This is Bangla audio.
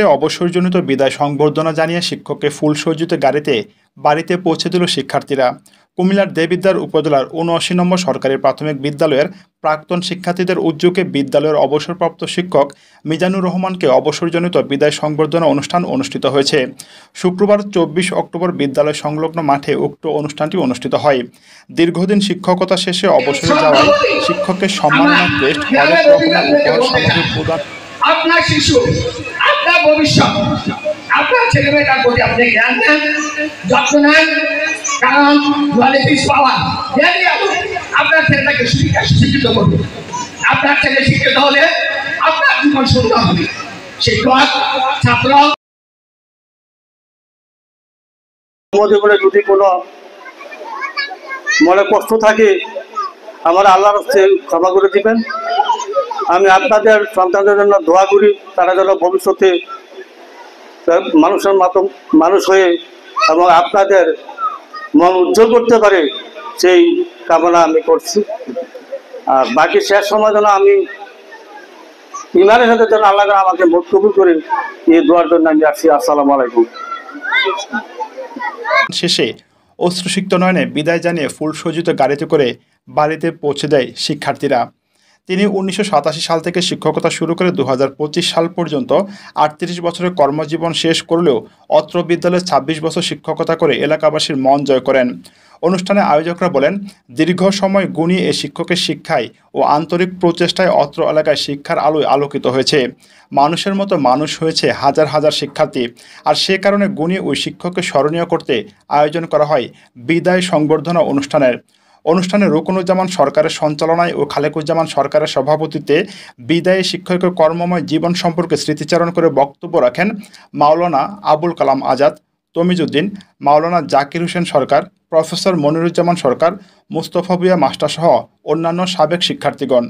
অবসরজনিত বিদায় সংবর্ধনা জানিয়ে শিক্ষককে ফুল সজ্জিত গাড়িতে বাড়িতে পৌঁছে দিল শিক্ষার্থীরা। কুমিল্লার দেবিদ্বার উপজেলার ৭৯ নম্বর সরকারি প্রাথমিক বিদ্যালয়ের প্রাক্তন শিক্ষার্থীদের উদ্যোগে বিদ্যালয়ের অবসরপ্রাপ্ত শিক্ষক মিজানুর রহমানকে অবসরজনিত বিদায় সংবর্ধনা অনুষ্ঠান অনুষ্ঠিত হয়েছে। শুক্রবার ২৪ অক্টোবর বিদ্যালয় সংলগ্ন মাঠে উক্ত অনুষ্ঠানটি অনুষ্ঠিত হয়। দীর্ঘদিন শিক্ষকতা শেষে অবসরে যাওয়ায় শিক্ষককে সম্মাননা ক্রেস্ট, হরেক রকমের উপহার সামগ্রী প্রদান। আপনার শিশু, আপনার ভবিষ্যৎ, আপনার ছেলে মেয়েটার প্রতি আপনি জ্ঞান দেন, যত্ন নেন, কারণ নলেজ পাওয়ার। আপনার ছেলেটাকে শিক্ষিত করবে। আপনার ছেলে শিক্ষিত হলে আপনার জীবন সুন্দর হবে। শিক্ষক, ছাত্র যদি কোনো মনে কষ্ট থাকে আমার আল্লাহর কাছে ক্ষমা করে দিবেন। আমি আপনাদের সন্তানদের জন্য দোয়া করি, তারা যেন ভবিষ্যতে মানুষের মতো মানুষ হয়ে এবং আপনাদের মন উজ্জ্বল করতে পারে, সেই কামনা আমি করছি। আর বাকি শেষ সময় যেন আমি ইমানের সাথে যেন আল্লাহ আমাকে মুখ কবুল করে এই দোয়ার জন্য আমি আসছি। আসসালামু আলাইকুম। শেষে অশ্রুসিক্ত নয়নে বিদায় জানিয়ে ফুল সজ্জিত গাড়িতে করে বাড়িতে পৌঁছে দেয় শিক্ষার্থীরা। তিনি ১৯৮৭ সাল থেকে শিক্ষকতা শুরু করে ২০২৫ সাল পর্যন্ত ৩৮ বছরের কর্মজীবন শেষ করলেও অত্র বিদ্যালয়ে ২৬ বছর শিক্ষকতা করে এলাকাবাসীর মন জয় করেন। অনুষ্ঠানে আয়োজকরা বলেন, দীর্ঘ সময় গুণী এ শিক্ষকের শিক্ষায় ও আন্তরিক প্রচেষ্টায় অত্র এলাকায় শিক্ষার আলোয় আলোকিত হয়েছে। মানুষের মতো মানুষ হয়েছে হাজার হাজার শিক্ষার্থী। আর সে কারণে গুণী ওই শিক্ষককে স্মরণীয় করতে আয়োজন করা হয় বিদায় সংবর্ধনা অনুষ্ঠানে রুকনুজ্জামান সরকারের সঞ্চালনায় ও খালেকুজ্জামান সরকারের সভাপতিত্বে বিদায়ী শিক্ষকের কর্মময় জীবন সম্পর্কে স্মৃতিচারণ করে বক্তব্য রাখেন মাওলানা আবুল কালাম আজাদ, তমিজউদ্দিন, মাওলানা জাকির হোসেন সরকার, প্রফেসর মনিরুজ্জামান সরকার, মুস্তফা ভূঁইয়া মাস্টারসহ অন্যান্য সাবেক শিক্ষার্থীগণ।